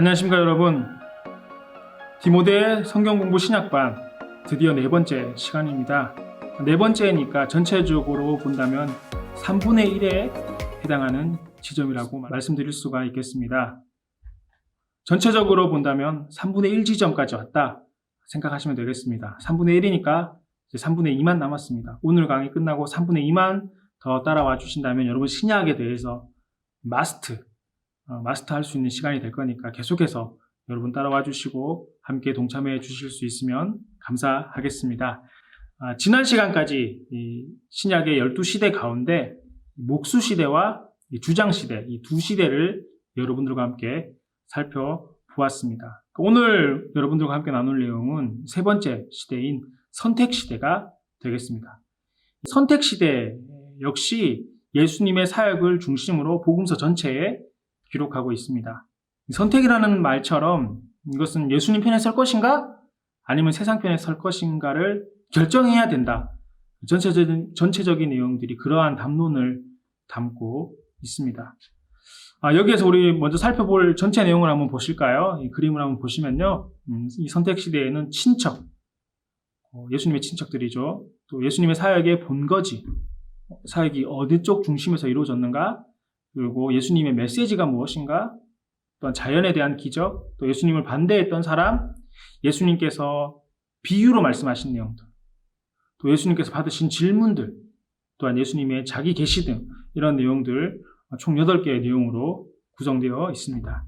안녕하십니까 여러분. 디모데의 성경공부 신약반 드디어 네 번째 시간입니다. 네 번째니까 전체적으로 본다면 3분의 1에 해당하는 지점이라고 말씀드릴 수가 있겠습니다. 전체적으로 본다면 3분의 1 지점까지 왔다 생각하시면 되겠습니다. 3분의 1이니까 이제 3분의 2만 남았습니다. 오늘 강의 끝나고 3분의 2만 더 따라와 주신다면 여러분 신약에 대해서 마스터할 수 있는 시간이 될 거니까 계속해서 여러분 따라와 주시고 함께 동참해 주실 수 있으면 감사하겠습니다. 지난 시간까지 이 신약의 12시대 가운데 목수시대와 주장시대, 이 두 시대를 여러분들과 함께 살펴보았습니다. 오늘 여러분들과 함께 나눌 내용은 세 번째 시대인 선택시대가 되겠습니다. 선택시대 역시 예수님의 사역을 중심으로 복음서 전체에 기록하고 있습니다. 선택이라는 말처럼 이것은 예수님 편에 설 것인가 아니면 세상 편에 설 것인가를 결정해야 된다. 전체적인 내용들이 그러한 담론을 담고 있습니다. 여기에서 우리 먼저 살펴볼 전체 내용을 한번 보실까요? 이 그림을 한번 보시면요. 이 선택시대에는 친척, 예수님의 친척들이죠. 또 예수님의 사역의 본거지, 사역이 어느 쪽 중심에서 이루어졌는가, 그리고 예수님의 메시지가 무엇인가, 또한 자연에 대한 기적, 또 예수님을 반대했던 사람, 예수님께서 비유로 말씀하신 내용들, 또 예수님께서 받으신 질문들, 또한 예수님의 자기 계시 등 이런 내용들 총 8개의 내용으로 구성되어 있습니다.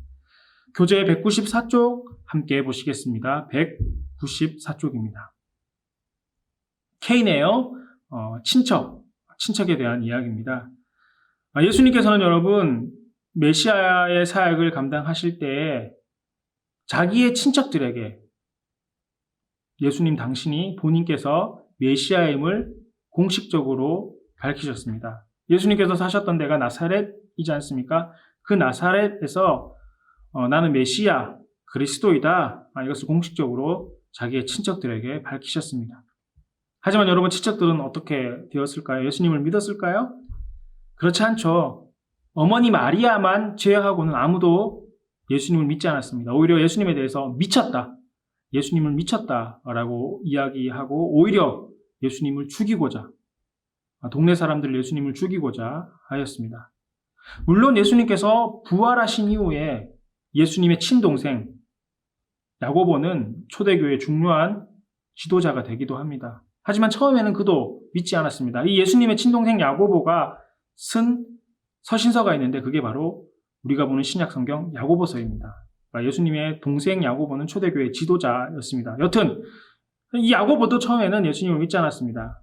교재 194쪽 함께 보시겠습니다. 194쪽입니다. 케이네요. 친척에 대한 이야기입니다. 예수님께서는 여러분 메시아의 사역을 감당하실 때 자기의 친척들에게 예수님 당신이 본인께서 메시아임을 공식적으로 밝히셨습니다. 예수님께서 사셨던 데가 나사렛이지 않습니까? 그 나사렛에서 나는 메시아, 그리스도이다. 이것을 공식적으로 자기의 친척들에게 밝히셨습니다. 하지만 여러분 친척들은 어떻게 되었을까요? 예수님을 믿었을까요? 그렇지 않죠. 어머니 마리아만 제외하고는 아무도 예수님을 믿지 않았습니다. 오히려 예수님에 대해서 미쳤다. 예수님을 미쳤다라고 이야기하고 오히려 예수님을 죽이고자, 동네 사람들 예수님을 죽이고자 하였습니다. 물론 예수님께서 부활하신 이후에 예수님의 친동생 야고보는 초대교회의 중요한 지도자가 되기도 합니다. 하지만 처음에는 그도 믿지 않았습니다. 이 예수님의 친동생 야고보가 쓴 서신서가 있는데 그게 바로 우리가 보는 신약성경 야고보서입니다. 예수님의 동생 야고보는 초대교회의 지도자였습니다. 여튼 이 야고보도 처음에는 예수님을 믿지 않았습니다.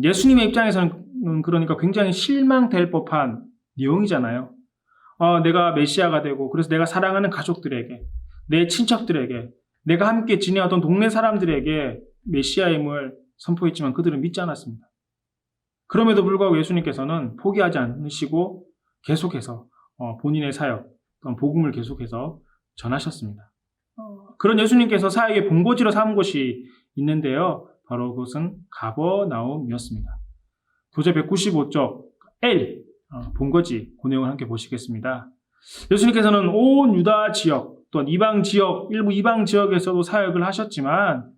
예수님의 입장에서는 그러니까 굉장히 실망될 법한 내용이잖아요. 내가 메시아가 되고 그래서 내가 사랑하는 가족들에게, 내 친척들에게, 내가 함께 지내왔던 동네 사람들에게 메시아임을 선포했지만 그들은 믿지 않았습니다. 그럼에도 불구하고 예수님께서는 포기하지 않으시고 계속해서 본인의 사역, 또한 복음을 계속해서 전하셨습니다. 그런 예수님께서 사역의 본고지로 삼은 곳이 있는데요. 바로 그것은 가버나움이었습니다. 교재 195쪽 L, 본거지, 그 내용을 함께 보시겠습니다. 예수님께서는 온 유다 지역, 또한 일부 이방 지역에서도 사역을 하셨지만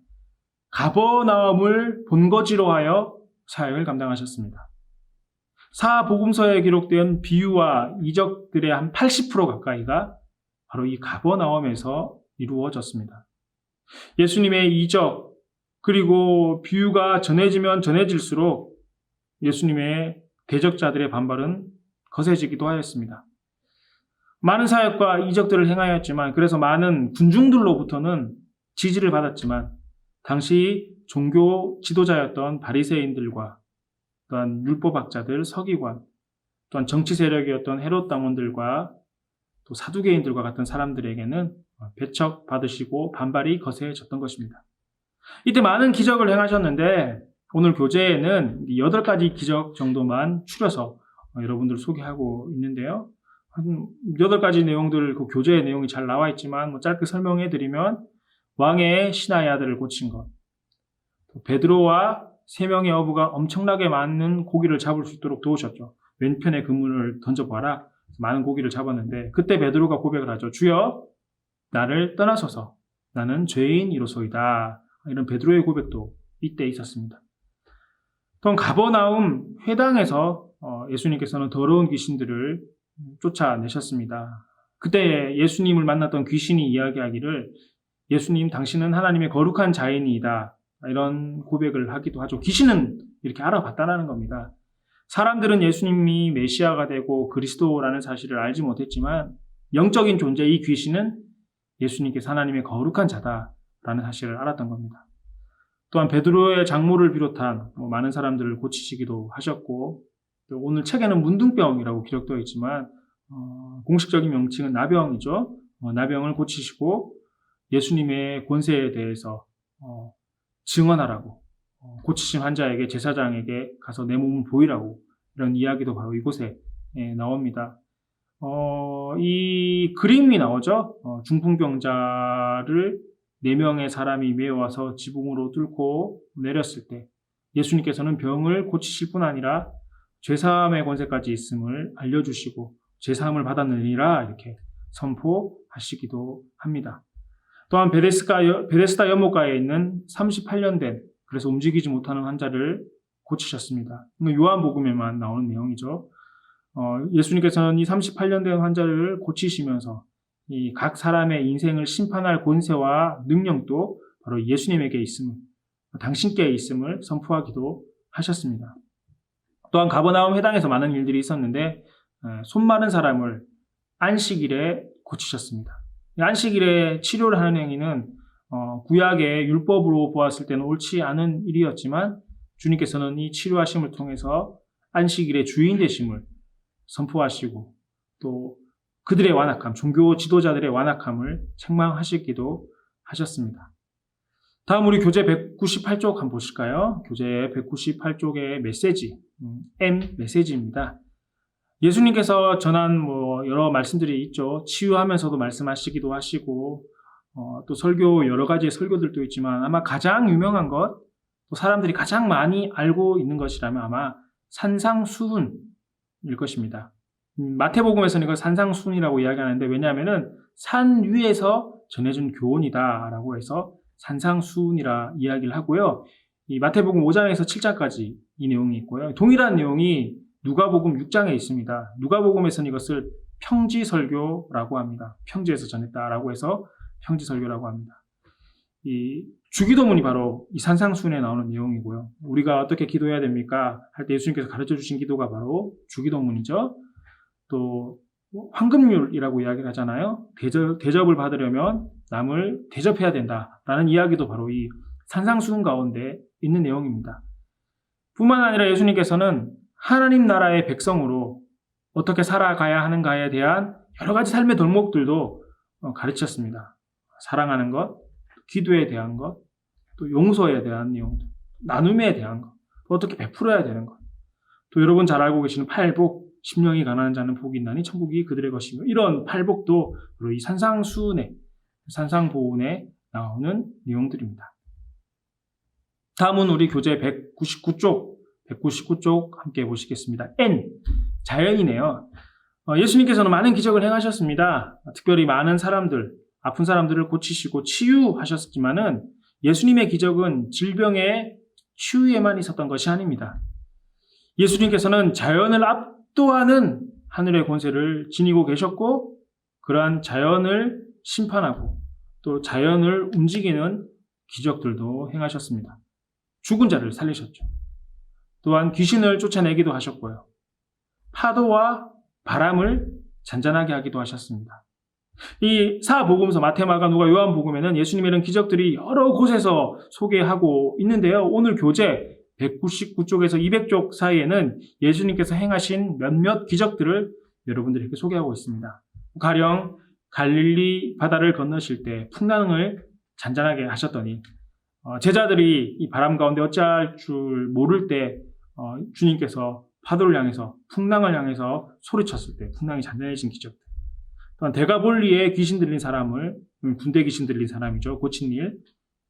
가버나움을 본거지로 하여 사역을 감당하셨습니다. 사복음서에 기록된 비유와 이적들의 한 80% 가까이가 바로 이 가버나움에서 이루어졌습니다. 예수님의 이적 그리고 비유가 전해지면 전해질수록 예수님의 대적자들의 반발은 거세지기도 하였습니다. 많은 사역과 이적들을 행하였지만 그래서 많은 군중들로부터는 지지를 받았지만 당시 종교 지도자였던 바리새인들과 또한 율법학자들, 서기관, 또한 정치 세력이었던 헤롯 당원들과 또 사두개인들과 같은 사람들에게는 배척받으시고 반발이 거세졌던 것입니다. 이때 많은 기적을 행하셨는데 오늘 교재에는 8가지 기적 정도만 추려서 여러분들 소개하고 있는데요. 한 8가지 내용들 그 교재의 내용이 잘 나와 있지만 짧게 설명해 드리면 왕의 신하의 아들을 고친 것, 베드로와 3명의 어부가 엄청나게 많은 고기를 잡을 수 있도록 도우셨죠. 왼편에 그물을 던져봐라. 많은 고기를 잡았는데 그때 베드로가 고백을 하죠. 주여, 나를 떠나소서 나는 죄인이로소이다. 이런 베드로의 고백도 이때 있었습니다. 또한 가버나움 회당에서 예수님께서는 더러운 귀신들을 쫓아내셨습니다. 그때 예수님을 만났던 귀신이 이야기하기를 예수님 당신은 하나님의 거룩한 자인이다. 이런 고백을 하기도 하죠. 귀신은 이렇게 알아봤다는 겁니다. 사람들은 예수님이 메시아가 되고 그리스도라는 사실을 알지 못했지만 영적인 존재 이 귀신은 예수님께서 하나님의 거룩한 자다라는 사실을 알았던 겁니다. 또한 베드로의 장모를 비롯한 많은 사람들을 고치시기도 하셨고 오늘 책에는 문둥병이라고 기록되어 있지만 공식적인 명칭은 나병이죠. 나병을 고치시고 예수님의 권세에 대해서 증언하라고 고치신 환자에게 제사장에게 가서 내 몸을 보이라고 이런 이야기도 바로 이곳에 나옵니다. 이 그림이 나오죠. 중풍병자를 4명의 사람이 메어와서 지붕으로 뚫고 내렸을 때 예수님께서는 병을 고치실 뿐 아니라 죄사함의 권세까지 있음을 알려주시고 죄사함을 받았느니라 이렇게 선포하시기도 합니다. 또한 베데스다 연못가에 있는 38년 된 그래서 움직이지 못하는 환자를 고치셨습니다. 요한복음에만 나오는 내용이죠. 예수님께서는 이 38년 된 환자를 고치시면서 이 각 사람의 인생을 심판할 권세와 능력도 바로 예수님에게 있음을, 당신께 있음을 선포하기도 하셨습니다. 또한 가버나움 회당에서 많은 일들이 있었는데 손 마른 사람을 안식일에 고치셨습니다. 안식일에 치료를 하는 행위는 구약의 율법으로 보았을 때는 옳지 않은 일이었지만 주님께서는 이 치료하심을 통해서 안식일의 주인 되심을 선포하시고 또 그들의 완악함, 종교 지도자들의 완악함을 책망하시기도 하셨습니다. 다음 우리 교재 198쪽 한번 보실까요? 교재 198쪽의 메시지, M 메시지입니다. 예수님께서 전한 여러 말씀들이 있죠. 치유하면서도 말씀하시기도 하시고 또 설교 여러 가지의 설교들도 있지만 아마 가장 유명한 것, 또 사람들이 가장 많이 알고 있는 것이라면 아마 산상수훈일 것입니다. 마태복음에서는 이걸 산상수훈이라고 이야기하는데 왜냐하면은 산 위에서 전해준 교훈이다라고 해서 산상수훈이라 이야기를 하고요. 이 마태복음 5장에서 7장까지 이 내용이 있고요. 동일한 내용이 누가복음 6장에 있습니다. 누가복음에서는 이것을 평지설교라고 합니다. 평지에서 전했다라고 해서 평지설교라고 합니다. 이 주기도문이 바로 이 산상수훈에 나오는 내용이고요. 우리가 어떻게 기도해야 됩니까? 할 때 예수님께서 가르쳐 주신 기도가 바로 주기도문이죠. 또 황금률이라고 이야기를 하잖아요. 대접을 받으려면 남을 대접해야 된다라는 이야기도 바로 이 산상수훈 가운데 있는 내용입니다. 뿐만 아니라 예수님께서는 하나님 나라의 백성으로 어떻게 살아가야 하는가에 대한 여러 가지 삶의 덕목들도 가르쳤습니다. 사랑하는 것, 기도에 대한 것, 또 용서에 대한 내용들, 나눔에 대한 것, 어떻게 베풀어야 되는 것, 또 여러분 잘 알고 계시는 팔복, 심령이 가난한 자는 복이 있나니 천국이 그들의 것이며 이런 팔복도 바로 이 산상수훈에, 산상보훈에 나오는 내용들입니다. 다음은 우리 교재 199쪽 함께 보시겠습니다. N, 자연이네요. 예수님께서는 많은 기적을 행하셨습니다. 특별히 많은 사람들, 아픈 사람들을 고치시고 치유하셨지만은 예수님의 기적은 질병의 치유에만 있었던 것이 아닙니다. 예수님께서는 자연을 압도하는 하늘의 권세를 지니고 계셨고 그러한 자연을 심판하고 또 자연을 움직이는 기적들도 행하셨습니다. 죽은 자를 살리셨죠. 또한 귀신을 쫓아내기도 하셨고요. 파도와 바람을 잔잔하게 하기도 하셨습니다. 이 사복음서 마태, 마가, 누가, 요한복음에는 예수님의 이런 기적들이 여러 곳에서 소개하고 있는데요. 오늘 교재 199쪽에서 200쪽 사이에는 예수님께서 행하신 몇몇 기적들을 여러분들에게 소개하고 있습니다. 가령 갈릴리 바다를 건너실 때 풍랑을 잔잔하게 하셨더니 제자들이 이 바람 가운데 어찌할 줄 모를 때 주님께서 파도를 향해서 풍랑을 향해서 소리쳤을 때 풍랑이 잔잔해진 기적들. 또한 대가볼리에 귀신 들린 사람을 군대 귀신 들린 사람이죠. 고친 일.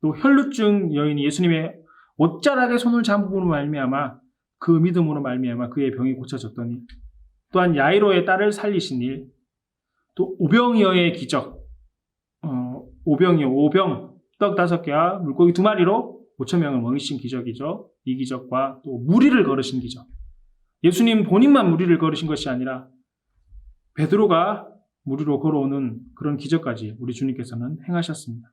또 혈루증 여인이 예수님의 옷자락에 손을 잡음으로 말미암아 그 믿음으로 말미암아 그의 병이 고쳐졌더니 또한 야이로의 딸을 살리신 일. 또 오병이어의 기적. 오병이요. 5병, 떡 5개와 물고기 2마리로 5천 명을 먹이신 기적이죠. 이 기적과 또 무리를 걸으신 기적. 예수님 본인만 무리를 걸으신 것이 아니라 베드로가 무리로 걸어오는 그런 기적까지 우리 주님께서는 행하셨습니다.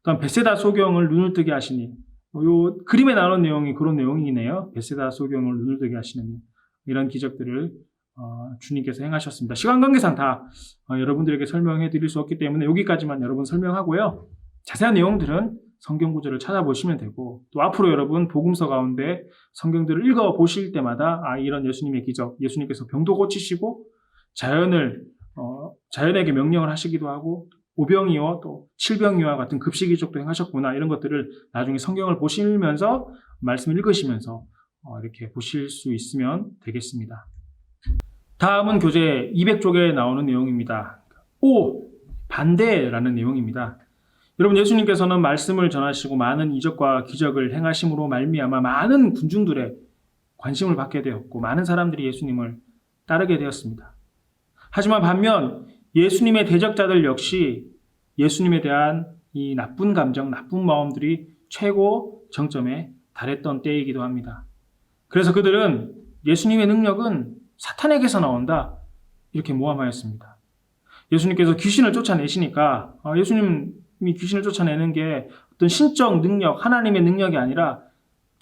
또한 베세다 소경을 눈을 뜨게 하시니, 요 그림에 나오는 내용이 그런 내용이네요. 베세다 소경을 눈을 뜨게 하시는 이런 기적들을 주님께서 행하셨습니다. 시간 관계상 다 여러분들에게 설명해 드릴 수 없기 때문에 여기까지만 여러분 설명하고요. 자세한 내용들은 성경 구절을 찾아보시면 되고, 또 앞으로 여러분 복음서 가운데 성경들을 읽어 보실 때마다 이런 예수님의 기적, 예수님께서 병도 고치시고 자연에게 명령을 하시기도 하고 오병이어 또 칠병이와 같은 급식 기적도 행하셨구나, 이런 것들을 나중에 성경을 보시면서 말씀을 읽으시면서 이렇게 보실 수 있으면 되겠습니다. 다음은 교재 200쪽에 나오는 내용입니다. 반대라는 내용입니다. 여러분, 예수님께서는 말씀을 전하시고 많은 이적과 기적을 행하심으로 말미암아 많은 군중들의 관심을 받게 되었고 많은 사람들이 예수님을 따르게 되었습니다. 하지만 반면 예수님의 대적자들 역시 예수님에 대한 이 나쁜 감정, 나쁜 마음들이 최고 정점에 달했던 때이기도 합니다. 그래서 그들은 예수님의 능력은 사탄에게서 나온다, 이렇게 모함하였습니다. 예수님께서 귀신을 쫓아내시니까 예수님이 귀신을 쫓아내는 게 어떤 신적 능력, 하나님의 능력이 아니라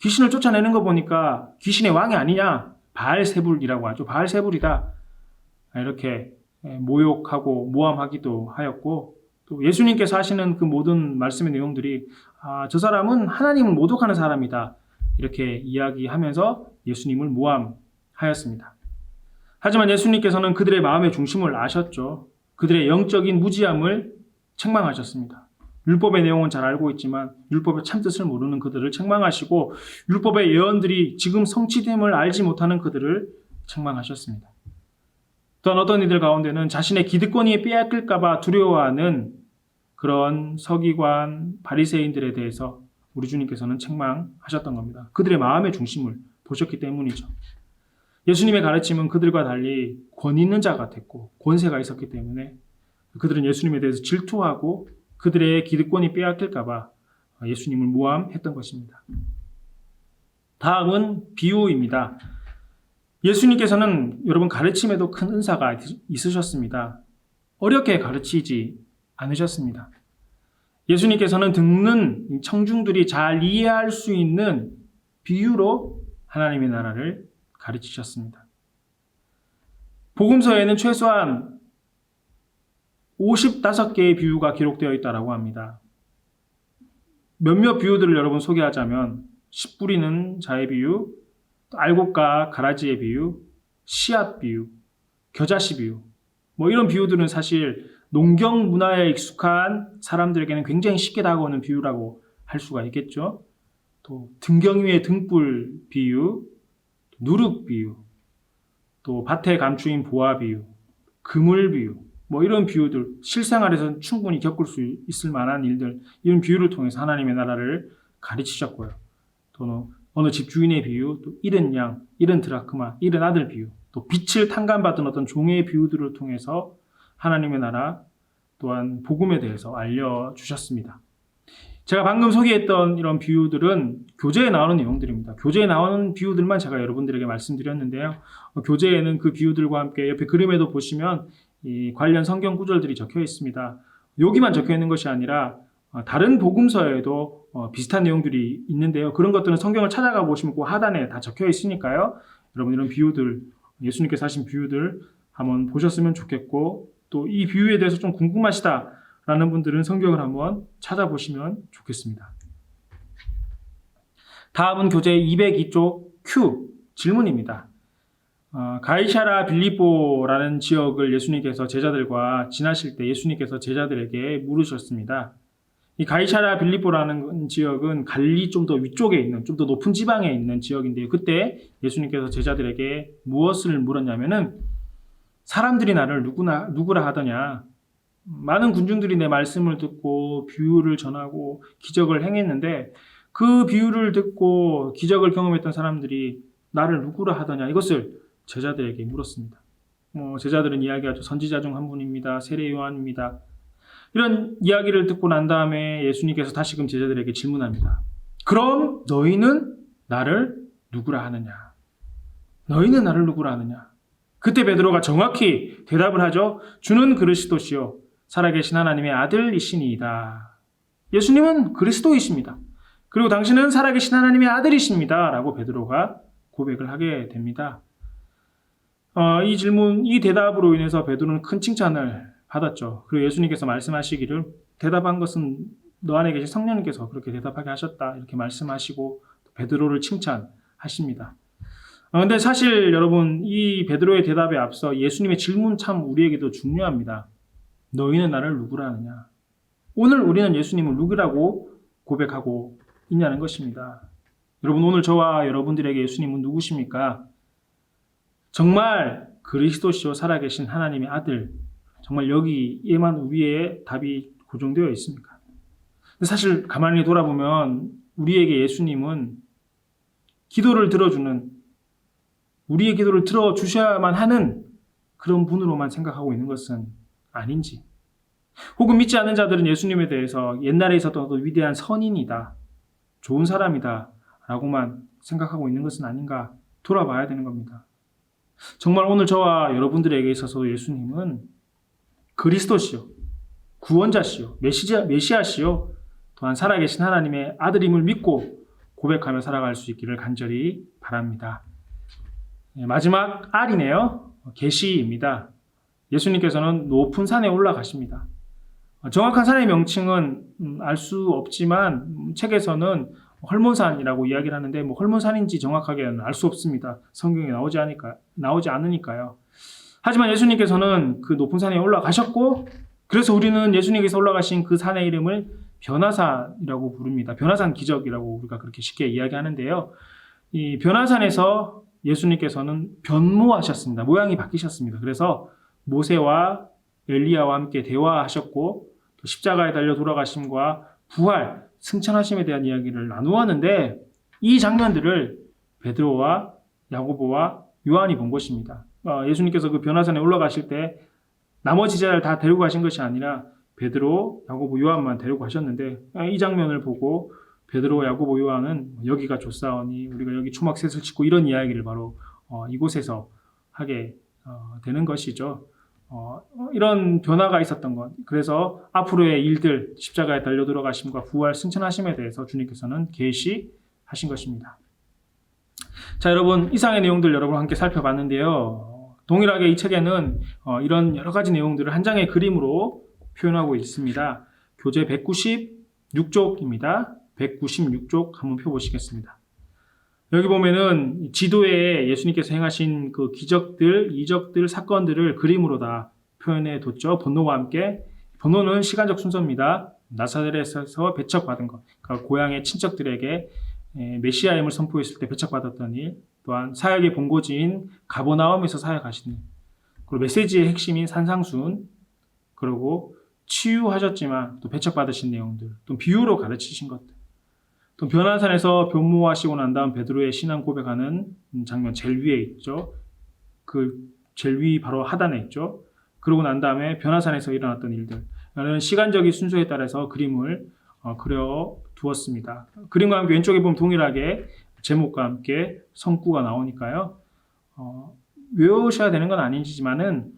귀신을 쫓아내는 거 보니까 귀신의 왕이 아니냐, 바알세불이라고 하죠. 바알세불이다, 이렇게 모욕하고 모함하기도 하였고, 또 예수님께서 하시는 그 모든 말씀의 내용들이 저 사람은 하나님을 모독하는 사람이다, 이렇게 이야기하면서 예수님을 모함하였습니다. 하지만 예수님께서는 그들의 마음의 중심을 아셨죠. 그들의 영적인 무지함을 책망하셨습니다. 율법의 내용은 잘 알고 있지만 율법의 참뜻을 모르는 그들을 책망하시고, 율법의 예언들이 지금 성취됨을 알지 못하는 그들을 책망하셨습니다. 또한 어떤 이들 가운데는 자신의 기득권이 빼앗길까 봐 두려워하는 그런 서기관, 바리새인들에 대해서 우리 주님께서는 책망하셨던 겁니다. 그들의 마음의 중심을 보셨기 때문이죠. 예수님의 가르침은 그들과 달리 권위 있는 자 같았고 권세가 있었기 때문에 그들은 예수님에 대해서 질투하고 그들의 기득권이 빼앗길까 봐 예수님을 모함했던 것입니다. 다음은 비유입니다. 예수님께서는 여러분 가르침에도 큰 은사가 있으셨습니다. 어렵게 가르치지 않으셨습니다. 예수님께서는 듣는 청중들이 잘 이해할 수 있는 비유로 하나님의 나라를 가르치셨습니다. 복음서에는 최소한 55개의 비유가 기록되어 있다고 합니다. 몇몇 비유들을 여러분 소개하자면 씨 뿌리는 자의 비유, 알곡과 가라지의 비유, 씨앗 비유, 겨자씨 비유, 이런 비유들은 사실 농경 문화에 익숙한 사람들에게는 굉장히 쉽게 다가오는 비유라고 할 수가 있겠죠. 또 등경 위의 등불 비유, 누룩 비유, 또 밭에 감추인 보화 비유, 그물 비유, 이런 비유들, 실생활에서는 충분히 겪을 수 있을 만한 일들, 이런 비유를 통해서 하나님의 나라를 가르치셨고요. 또는 어느 집 주인의 비유, 또 잃은 양, 잃은 드라크마, 잃은 아들 비유, 또 빛을 탕감받은 어떤 종의 비유들을 통해서 하나님의 나라 또한 복음에 대해서 알려주셨습니다. 제가 방금 소개했던 이런 비유들은 교재에 나오는 내용들입니다. 교재에 나오는 비유들만 제가 여러분들에게 말씀드렸는데요. 교재에는 그 비유들과 함께 옆에 그림에도 보시면 이 관련 성경 구절들이 적혀 있습니다. 여기만 적혀 있는 것이 아니라 다른 복음서에도 비슷한 내용들이 있는데요. 그런 것들은 성경을 찾아가 보시면 그 하단에 다 적혀 있으니까요. 여러분 이런 비유들, 예수님께서 하신 비유들 한번 보셨으면 좋겠고, 또 이 비유에 대해서 좀 궁금하시다라는 분들은 성경을 한번 찾아보시면 좋겠습니다. 다음은 교재 202쪽 Q 질문입니다. 가이사랴 빌립보라는 지역을 예수님께서 제자들과 지나실 때 예수님께서 제자들에게 물으셨습니다. 이 가이사랴 빌립보라는 지역은 갈릴리 좀 더 위쪽에 있는, 좀 더 높은 지방에 있는 지역인데요. 그때 예수님께서 제자들에게 무엇을 물었냐면은 사람들이 나를 누구라 하더냐. 많은 군중들이 내 말씀을 듣고 비유를 전하고 기적을 행했는데 그 비유를 듣고 기적을 경험했던 사람들이 나를 누구라 하더냐. 이것을 제자들에게 물었습니다. 제자들은 이야기하죠. 선지자 중 한 분입니다. 세례 요한입니다. 이런 이야기를 듣고 난 다음에 예수님께서 다시금 제자들에게 질문합니다. 그럼 너희는 나를 누구라 하느냐? 너희는 나를 누구라 하느냐? 그때 베드로가 정확히 대답을 하죠. 주는 그리스도시요 살아계신 하나님의 아들이시니이다. 예수님은 그리스도이십니다. 그리고 당신은 살아계신 하나님의 아들이십니다. 라고 베드로가 고백을 하게 됩니다. 이 질문, 이 대답으로 인해서 베드로는 큰 칭찬을 받았죠. 그리고 예수님께서 말씀하시기를 대답한 것은 너 안에 계신 성령님께서 그렇게 대답하게 하셨다. 이렇게 말씀하시고 베드로를 칭찬하십니다. 그런데 사실 여러분 이 베드로의 대답에 앞서 예수님의 질문 참 우리에게도 중요합니다. 너희는 나를 누구라 하느냐? 오늘 우리는 예수님을 누구라고 고백하고 있냐는 것입니다. 여러분 오늘 저와 여러분들에게 예수님은 누구십니까? 정말 그리스도시요 살아계신 하나님의 아들, 정말 여기에만 우리의 답이 고정되어 있습니까? 사실 가만히 돌아보면 우리에게 예수님은 기도를 들어주는, 우리의 기도를 들어주셔야만 하는 그런 분으로만 생각하고 있는 것은 아닌지, 혹은 믿지 않는 자들은 예수님에 대해서 옛날에 있었던 어떤 위대한 선인이다, 좋은 사람이다 라고만 생각하고 있는 것은 아닌가 돌아봐야 되는 겁니다. 정말 오늘 저와 여러분들에게 있어서 예수님은 그리스도시요, 구원자시요, 메시아시요, 또한 살아계신 하나님의 아들임을 믿고 고백하며 살아갈 수 있기를 간절히 바랍니다. 마지막 R이네요. 계시입니다. 예수님께서는 높은 산에 올라가십니다. 정확한 산의 명칭은 알 수 없지만 책에서는 헐몬산이라고 이야기를 하는데 헐몬산인지 정확하게는 알 수 없습니다. 성경에 나오지 않으니까요. 하지만 예수님께서는 그 높은 산에 올라가셨고, 그래서 우리는 예수님께서 올라가신 그 산의 이름을 변화산이라고 부릅니다. 변화산 기적이라고 우리가 그렇게 쉽게 이야기하는데요. 이 변화산에서 예수님께서는 변모하셨습니다. 모양이 바뀌셨습니다. 그래서 모세와 엘리야와 함께 대화하셨고 또 십자가에 달려 돌아가심과 부활, 승천하심에 대한 이야기를 나누었는데 이 장면들을 베드로와 야고보와 요한이 본 것입니다. 예수님께서 그 변화산에 올라가실 때 나머지 제자를 다 데리고 가신 것이 아니라 베드로, 야고보, 요한만 데리고 가셨는데 이 장면을 보고 베드로, 야고보, 요한은 여기가 좋사오니 우리가 여기 초막셋을 짓고 이런 이야기를 바로 이곳에서 하게 되는 것이죠. 이런 변화가 있었던 것, 그래서 앞으로의 일들, 십자가에 달려 들어가심과 부활, 승천하심에 대해서 주님께서는 계시하신 것입니다. 자, 여러분 이상의 내용들 여러분 함께 살펴봤는데요. 동일하게 이 책에는 이런 여러 가지 내용들을 한 장의 그림으로 표현하고 있습니다. 교재 196쪽입니다. 196쪽 한번 펴보시겠습니다. 여기 보면은 지도에 예수님께서 행하신 그 기적들, 이적들, 사건들을 그림으로 다 표현해 뒀죠. 번호와 함께. 번호는 시간적 순서입니다. 나사렛에서 배척받은 것, 그러니까 고향의 친척들에게 메시아임을 선포했을 때 배척받았던 일, 또한 사역의 본고지인 가버나움에서 사역하신 일, 그리고 메시지의 핵심인 산상순, 그리고 치유하셨지만 또 배척받으신 내용들, 또 비유로 가르치신 것들, 또 변화산에서 변모하시고 난 다음 베드로의 신앙 고백하는 장면 제일 위에 있죠. 그 제일 위 바로 하단에 있죠. 그러고 난 다음에 변화산에서 일어났던 일들, 이런 시간적인 순서에 따라서 그림을 그려 두었습니다. 그림과 함께 왼쪽에 보면 동일하게 제목과 함께 성구가 나오니까요. 외우셔야 되는 건 아니지만은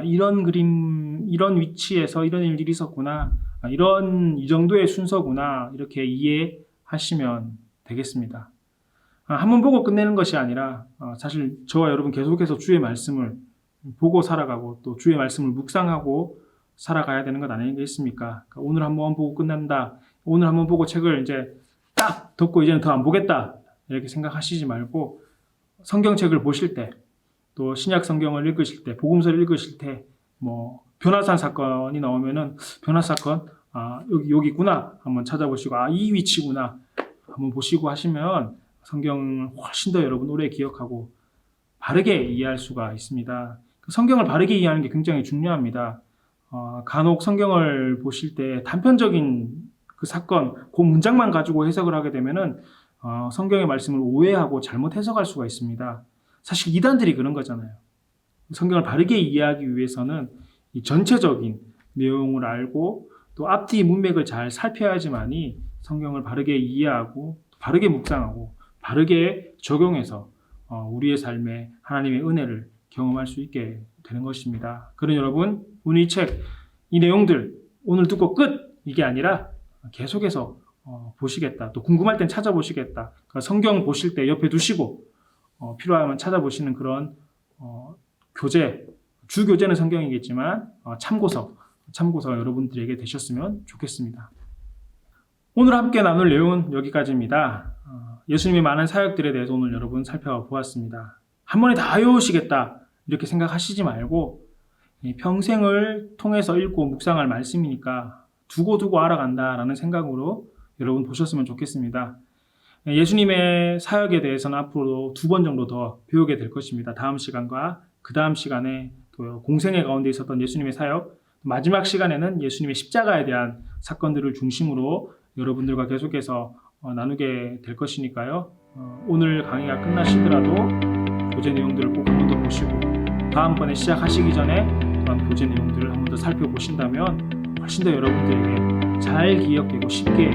이런 그림, 이런 위치에서 이런 일들이 있었구나, 이 정도의 순서구나, 이렇게 이해하시면 되겠습니다. 한번 보고 끝내는 것이 아니라 사실 저와 여러분 계속해서 주의 말씀을 보고 살아가고 또 주의 말씀을 묵상하고 살아가야 되는 것 아니겠습니까? 오늘 한번 보고 끝난다, 오늘 한번 보고 책을 이제 딱 덮고 이제는 더 안 보겠다, 이렇게 생각하시지 말고 성경책을 보실 때, 또 신약 성경을 읽으실 때, 복음서를 읽으실 때, 변화산 사건이 나오면은 변화 사건, 여기 있구나 한번 찾아보시고, 이 위치구나 한번 보시고 하시면 성경을 훨씬 더 여러분 오래 기억하고 바르게 이해할 수가 있습니다. 성경을 바르게 이해하는 게 굉장히 중요합니다. 간혹 성경을 보실 때 단편적인 그 사건, 그 문장만 가지고 해석을 하게 되면은 성경의 말씀을 오해하고 잘못 해석할 수가 있습니다. 사실 이단들이 그런 거잖아요. 성경을 바르게 이해하기 위해서는 이 전체적인 내용을 알고 또 앞뒤 문맥을 잘 살펴야지만이 성경을 바르게 이해하고 바르게 묵상하고 바르게 적용해서 우리의 삶에 하나님의 은혜를 경험할 수 있게 되는 것입니다. 그러니 여러분, 오늘 이 책, 이 내용들 오늘 듣고 끝! 이게 아니라 계속해서 보시겠다. 또 궁금할 땐 찾아보시겠다. 그러니까 성경 보실 때 옆에 두시고 필요하면 찾아보시는 그런 교재, 주교재는 성경이겠지만 참고서 여러분들에게 되셨으면 좋겠습니다. 오늘 함께 나눌 내용은 여기까지입니다. 예수님의 많은 사역들에 대해서 오늘 여러분 살펴보았습니다. 한 번에 다 외우시겠다 이렇게 생각하시지 말고 평생을 통해서 읽고 묵상할 말씀이니까 두고 알아간다라는 생각으로 여러분 보셨으면 좋겠습니다. 예수님의 사역에 대해서는 앞으로 2번 정도 더 배우게 될 것입니다. 다음 시간과 그 다음 시간에 또 공생애 가운데 있었던 예수님의 사역, 마지막 시간에는 예수님의 십자가에 대한 사건들을 중심으로 여러분들과 계속해서 나누게 될 것이니까요. 오늘 강의가 끝나시더라도 교재 내용들을 꼭 한 번 더 보시고 다음번에 시작하시기 전에 또한 교재 내용들을 한 번 더 살펴보신다면 훨씬 더 여러분들에게 잘 기억되고 쉽게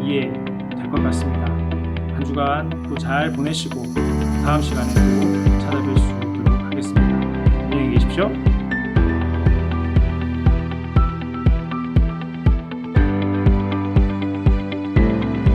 이해될 것 같습니다. 한 주간 또 잘 보내시고 다음 시간에 또